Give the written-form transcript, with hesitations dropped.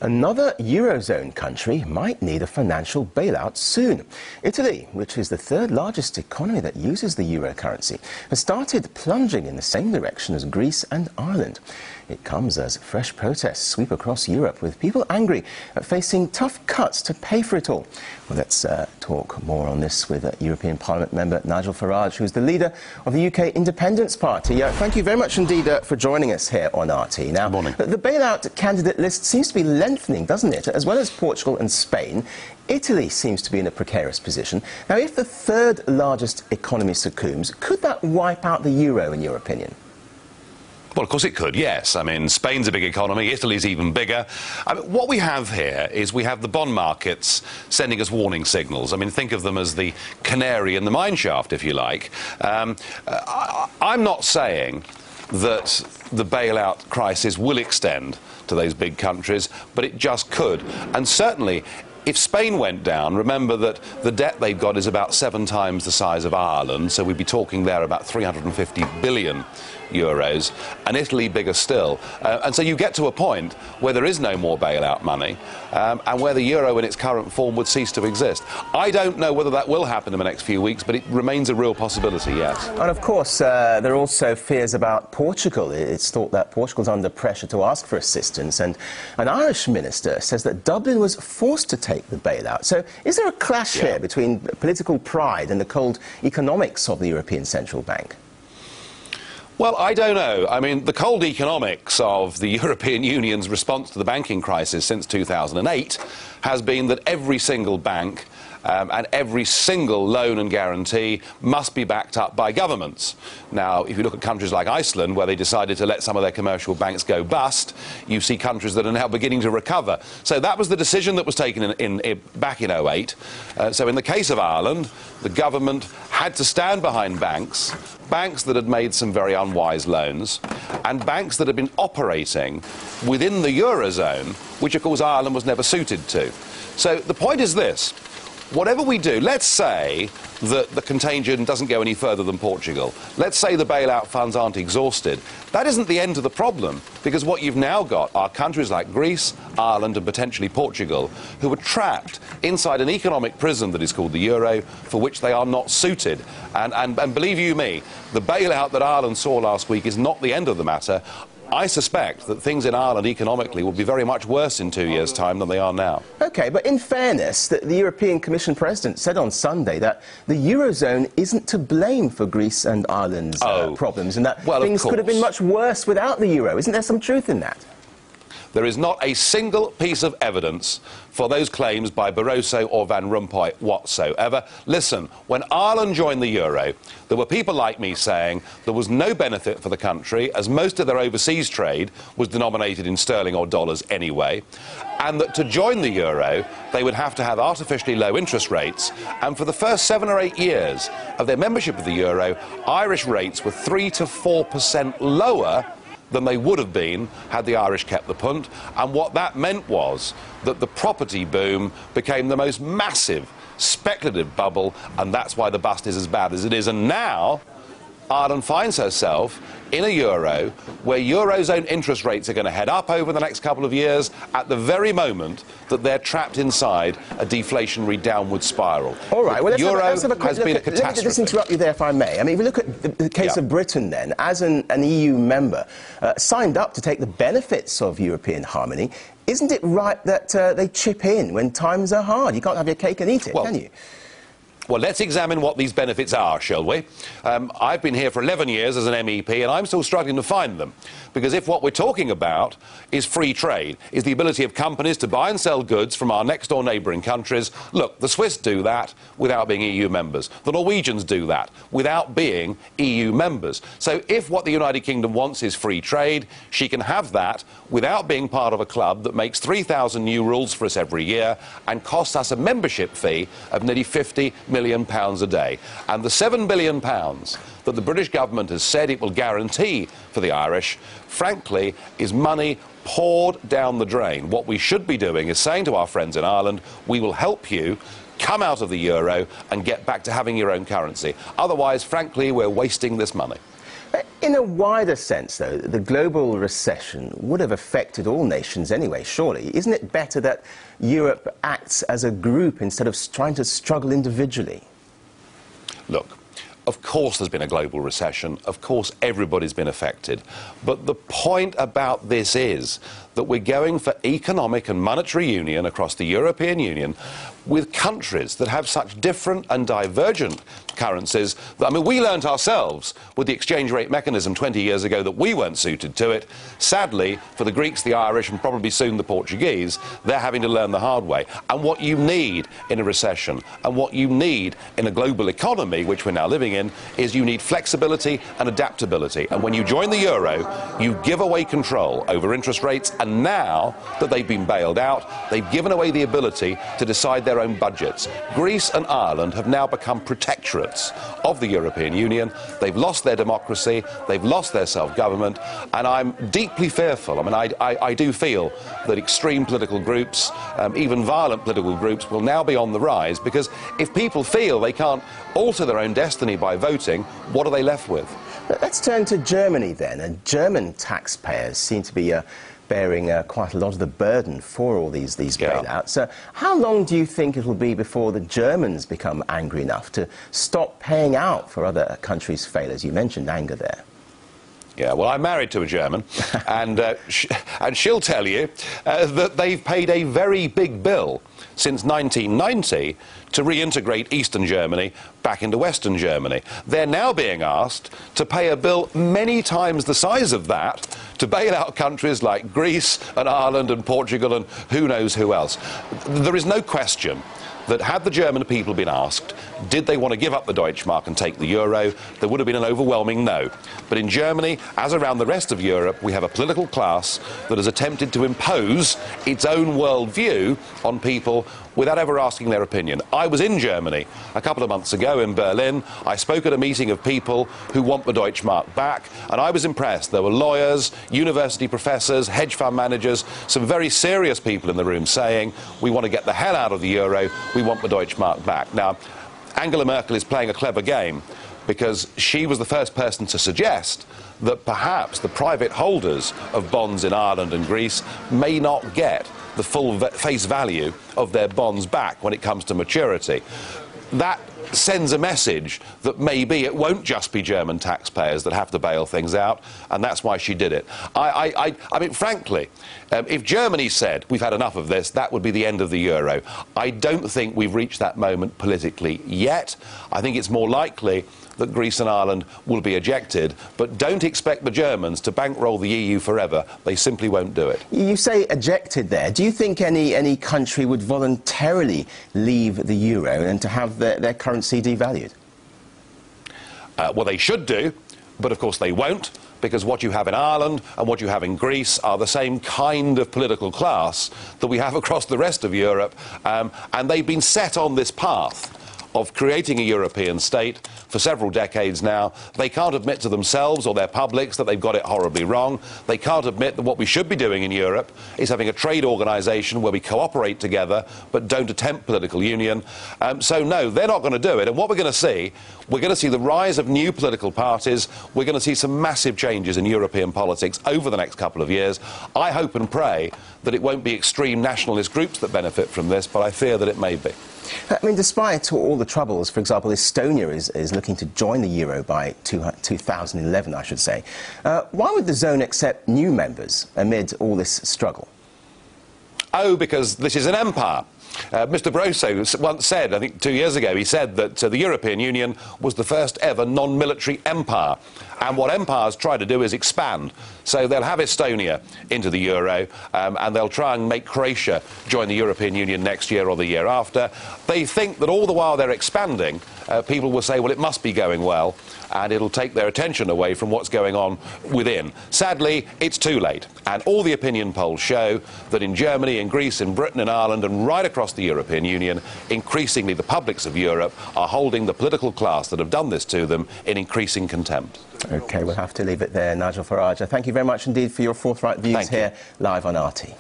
Another Eurozone country might need a financial bailout soon. Italy, which is the third largest economy that uses the euro currency, has started plunging in the same direction as Greece and Ireland. It comes as fresh protests sweep across Europe, with people angry at facing tough cuts to pay for it all. Well, let's talk more on this with European Parliament member Nigel Farage, who's the leader of the UK Independence Party. Thank you very much indeed for joining us here on RT. Now, good morning. The bailout candidate list seems to be lengthening, doesn't it? As well as Portugal and Spain, Italy seems to be in a precarious position. Now, if the third largest economy succumbs, could that wipe out the euro, in your opinion? Well, of course it could, yes. I mean, Spain's a big economy, Italy's even bigger. I mean, what we have here is we have the bond markets sending us warning signals. I mean, think of them as the canary in the mine shaft, if you like. I'm not saying that the bailout crisis will extend to those big countries, but it just could. And certainly, if Spain went down, remember that the debt they've got is about 7 times the size of Ireland, so we'd be talking there about 350 billion euros, and Italy bigger still. And so you get to a point where there is no more bailout money, and where the euro in its current form would cease to exist. I don't know whether that will happen in the next few weeks, but it remains a real possibility, yes. And of course, there are also fears about Portugal. It's thought that Portugal's under pressure to ask for assistance, and an Irish minister says that Dublin was forced to take the bailout. So is there a clash here between political pride and the cold economics of the European Central Bank? Well, I don't know. I mean, the cold economics of the European Union's response to the banking crisis since 2008 has been that every single bank and every single loan and guarantee must be backed up by governments. Now, if you look at countries like Iceland, where they decided to let some of their commercial banks go bust, you see countries that are now beginning to recover. So that was the decision that was taken back in 2008. So in the case of Ireland, the government had to stand behind banks that had made some very unwise loans, and banks that had been operating within the Eurozone, which, of course, Ireland was never suited to. So the point is this. Whatever we do, let's say that the contagion doesn't go any further than Portugal. Let's say the bailout funds aren't exhausted. That isn't the end of the problem, because what you've now got are countries like Greece, Ireland and potentially Portugal, who are trapped inside an economic prison that is called the euro, for which they are not suited. And believe you me, the bailout that Ireland saw last week is not the end of the matter. I suspect that things in Ireland economically will be very much worse in 2 years' time than they are now. OK, but in fairness, the European Commission President said on Sunday that the Eurozone isn't to blame for Greece and Ireland's problems, and that things could have been much worse without the euro. Isn't there some truth in that? There is not a single piece of evidence for those claims by Barroso or Van Rompuy whatsoever. Listen, when Ireland joined the euro, there were people like me saying there was no benefit for the country, as most of their overseas trade was denominated in sterling or dollars anyway, and that to join the euro, they would have to have artificially low interest rates, and for the first 7 or 8 years of their membership of the euro, Irish rates were 3 to 4% lower than they would have been had the Irish kept the punt. And what that meant was that the property boom became the most massive speculative bubble, and that's why the bust is as bad as it is. And now Ireland finds herself in a euro where Eurozone interest rates are going to head up over the next couple of years at the very moment that they're trapped inside a deflationary downward spiral. All right, well, let's have a quick has been a catastrophe. Let me just interrupt you there, if I may. I mean, if we look at the case of Britain, then, as an EU member, signed up to take the benefits of European harmony, isn't it right that they chip in when times are hard? You can't have your cake and eat it, can you? Well, let's examine what these benefits are, shall we? I've been here for 11 years as an MEP, and I'm still struggling to find them. Because if what we're talking about is free trade, is the ability of companies to buy and sell goods from our next-door neighbouring countries, look, the Swiss do that without being EU members. The Norwegians do that without being EU members. So if what the United Kingdom wants is free trade, she can have that without being part of a club that makes 3,000 new rules for us every year and costs us a membership fee of nearly £50 million a day. And the £7 billion that the British government has said it will guarantee for the Irish, frankly, is money poured down the drain. What we should be doing is saying to our friends in Ireland, we will help you come out of the euro and get back to having your own currency. Otherwise, frankly, we're wasting this money. In a wider sense, though, the global recession would have affected all nations anyway, surely. Isn't it better that Europe acts as a group instead of trying to struggle individually? Look, of course there's been a global recession. Of course everybody's been affected. But the point about this is that we're going for economic and monetary union across the European Union with countries that have such different and divergent currencies. I mean, we learnt ourselves with the exchange rate mechanism 20 years ago that we weren't suited to it. Sadly, for the Greeks, the Irish, and probably soon the Portuguese, they're having to learn the hard way. And what you need in a recession and what you need in a global economy, which we're now living in, is you need flexibility and adaptability. And when you join the euro, you give away control over interest rates, and now that they've been bailed out, they've given away the ability to decide their own budgets. Greece and Ireland have now become protectorates of the European Union. They've lost their democracy, they've lost their self-government, and I'm deeply fearful. I mean, I do feel that extreme political groups, even violent political groups, will now be on the rise, because if people feel they can't alter their own destiny by voting, what are they left with? Let's turn to Germany then. And German taxpayers seem to be bearing quite a lot of the burden for all these bailouts. How long do you think it will be before the Germans become angry enough to stop paying out for other countries' failures? You mentioned anger there. Yeah, well, I'm married to a German, and she'll tell you that they've paid a very big bill since 1990 to reintegrate Eastern Germany back into Western Germany. They're now being asked to pay a bill many times the size of that to bail out countries like Greece and Ireland and Portugal and who knows who else. There is no question that had the German people been asked, did they want to give up the Deutschmark and take the euro, there would have been an overwhelming no. But in Germany, as around the rest of Europe, we have a political class that has attempted to impose its own worldview on people without ever asking their opinion. I was in Germany a couple of months ago in Berlin. I spoke at a meeting of people who want the Deutschmark back, and I was impressed. There were lawyers, university professors, hedge fund managers, some very serious people in the room saying, we want to get the hell out of the euro, we want the Deutschmark back. Now, Angela Merkel is playing a clever game, because she was the first person to suggest that perhaps the private holders of bonds in Ireland and Greece may not get the full face value of their bonds back when it comes to maturity. That sends a message that maybe it won't just be German taxpayers that have to bail things out, and that's why she did it. I mean, frankly, if Germany said, we've had enough of this, that would be the end of the euro. I don't think we've reached that moment politically yet. I think it's more likely that Greece and Ireland will be ejected, but don't expect the Germans to bankroll the EU forever. They simply won't do it. You say ejected there. Do you think any country would voluntarily leave the euro and to have their currency devalued? Well, they should do, but of course they won't, because what you have in Ireland and what you have in Greece are the same kind of political class that we have across the rest of Europe, and they've been set on this path of creating a European state for several decades now. They can't admit to themselves or their publics that they've got it horribly wrong. They can't admit that what we should be doing in Europe is having a trade organisation where we cooperate together but don't attempt political union. So no, they're not going to do it. And what we're going to see the rise of new political parties. We're going to see some massive changes in European politics over the next couple of years. I hope and pray that it won't be extreme nationalist groups that benefit from this, but I fear that it may be. I mean, despite all the troubles, for example, Estonia is looking to join the euro by 2011, I should say. Why would the zone accept new members amid all this struggle? Oh, because this is an empire. Mr. Barroso once said, I think 2 years ago, he said that the European Union was the first ever non-military empire. And what empires try to do is expand. So they'll have Estonia into the euro, and they'll try and make Croatia join the European Union next year or the year after. They think that all the while they're expanding, people will say, well, it must be going well, and it'll take their attention away from what's going on within. Sadly, it's too late. And all the opinion polls show that in Germany, in Greece, in Britain, in Ireland, and right across the European Union, increasingly the publics of Europe are holding the political class that have done this to them in increasing contempt. OK, we'll have to leave it there. Nigel Farage, thank you very much indeed for your forthright views here live on RT.